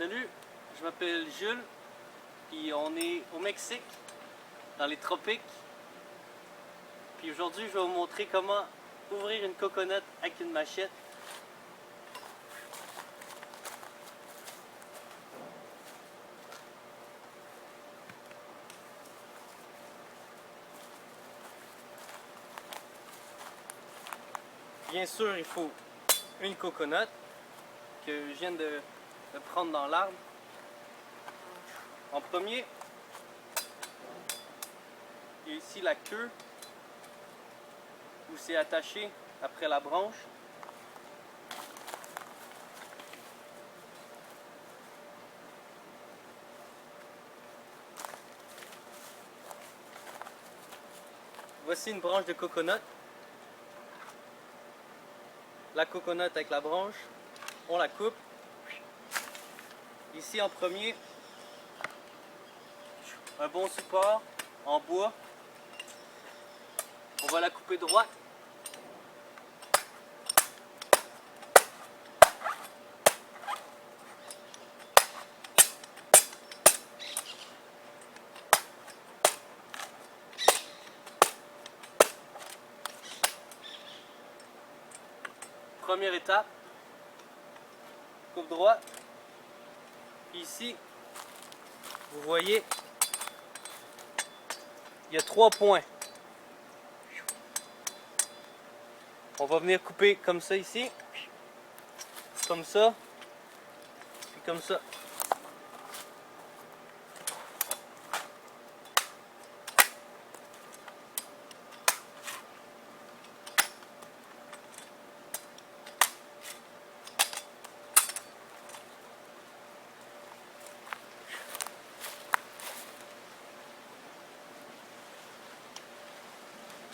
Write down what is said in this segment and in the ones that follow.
Salut, je m'appelle Jules, puis on est au Mexique, dans les tropiques. Puis aujourd'hui, je vais vous montrer comment ouvrir une coconut avec une machette. Bien sûr, il faut une coconut que je viens de prendre dans l'arbre. En premier, il y a ici la queue où c'est attaché après la branche. Voici une branche de coconut. La coconut avec la branche, on la coupe. Ici en premier, un bon support en bois. On va la couper droite. Première étape, coupe droit. Ici, vous voyez, il y a 3 points. On va venir couper comme ça ici, comme ça, puis comme ça.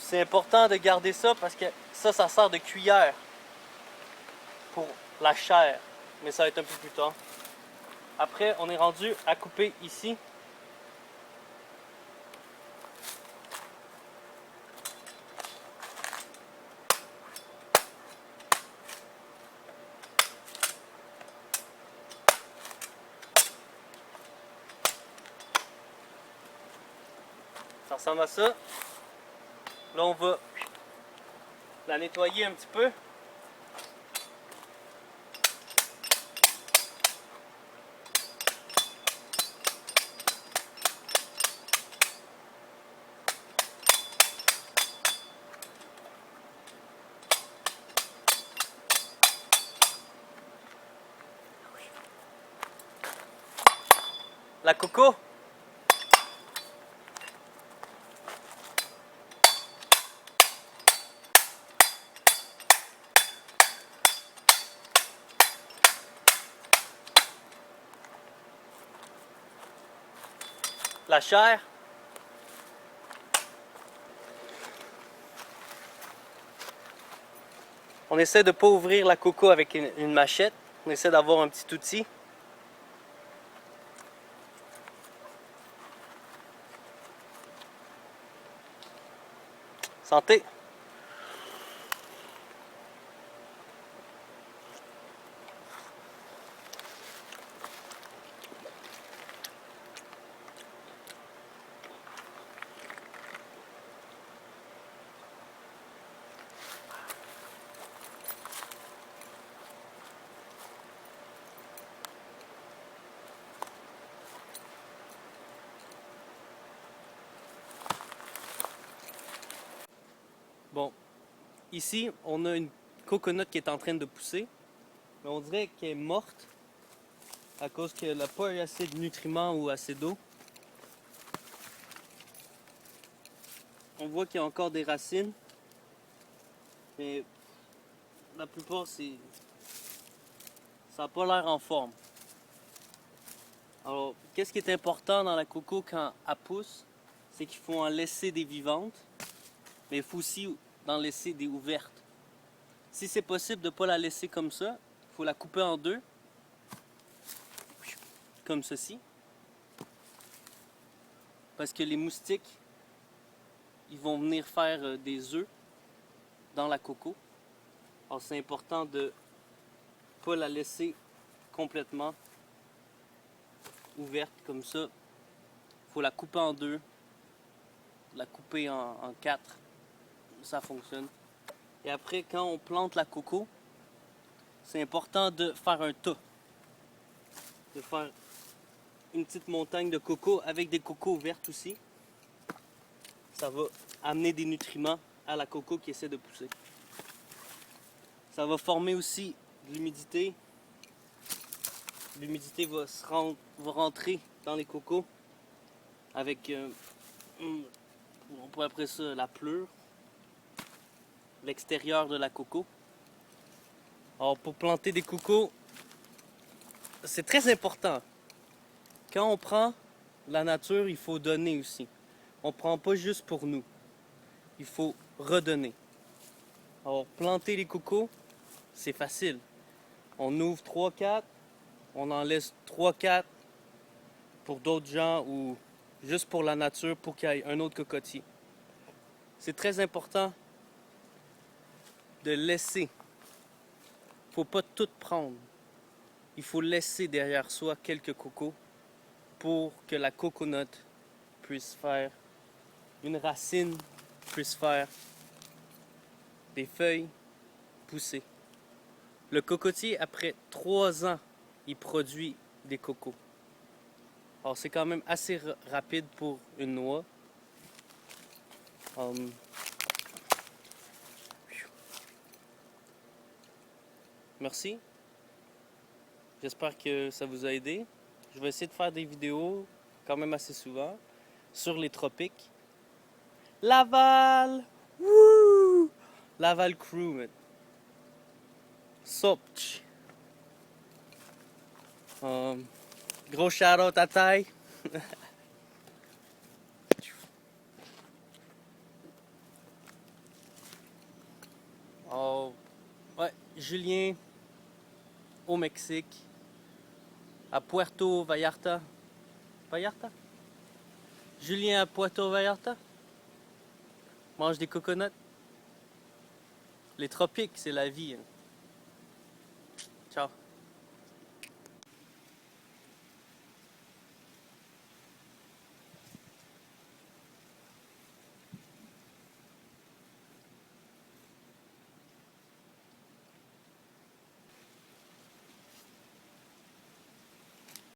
C'est important de garder ça parce que ça sert de cuillère pour la chair. Mais ça va être un peu plus tard. Après, on est rendu à couper ici. Ça ressemble à ça. Là, on va la nettoyer un petit peu. La coco. La chair. On essaie de ne pas ouvrir la coco avec une machette. On essaie d'avoir un petit outil. Santé! Bon, ici, on a une coconut qui est en train de pousser, mais on dirait qu'elle est morte à cause qu'elle n'a pas eu assez de nutriments ou assez d'eau. On voit qu'il y a encore des racines, mais la plupart, ça n'a pas l'air en forme. Alors, qu'est-ce qui est important dans la coco quand elle pousse? C'est qu'il faut en laisser des vivantes, mais il faut aussi en laisser des ouvertes. Si c'est possible de ne pas la laisser comme ça, il faut la couper en deux, comme ceci. Parce que les moustiques, ils vont venir faire des œufs dans la coco. Alors c'est important de ne pas la laisser complètement ouverte comme ça, il faut la couper en deux, la couper en quatre, ça fonctionne. Et après, quand on plante la coco, c'est important de faire un tas, de faire une petite montagne de coco avec des cocos ouvertes aussi. Ça va amener des nutriments à la coco qui essaie de pousser. Ça va former aussi de l'humidité. L'humidité va rentrer dans les cocos avec, on pourrait appeler ça la pleure, l'extérieur de la coco. Alors pour planter des cocos, c'est très important. Quand on prend la nature, il faut donner aussi. On ne prend pas juste pour nous. Il faut redonner. Alors planter les cocos, c'est facile. On ouvre 3-4, on en laisse 3-4 pour d'autres gens ou juste pour la nature pour qu'il y ait un autre cocotier. C'est très important de laisser. Il ne faut pas tout prendre. Il faut laisser derrière soi quelques cocos pour que la coconut puisse faire une racine, puisse faire des feuilles, pousser. Le cocotier, après 3 ans, il produit des cocos. Alors c'est quand même assez rapide pour une noix. Merci. J'espère que ça vous a aidé. Je vais essayer de faire des vidéos quand même assez souvent sur les tropiques. Laval! Wouh! Laval Crew, man. Sopch. Gros shout-out à Taille. Oh, ouais, Julien au Mexique, à Puerto Vallarta. Vallarta? Julien à Puerto Vallarta mange des coconuts. Les tropiques, c'est la vie. Hein. Ciao.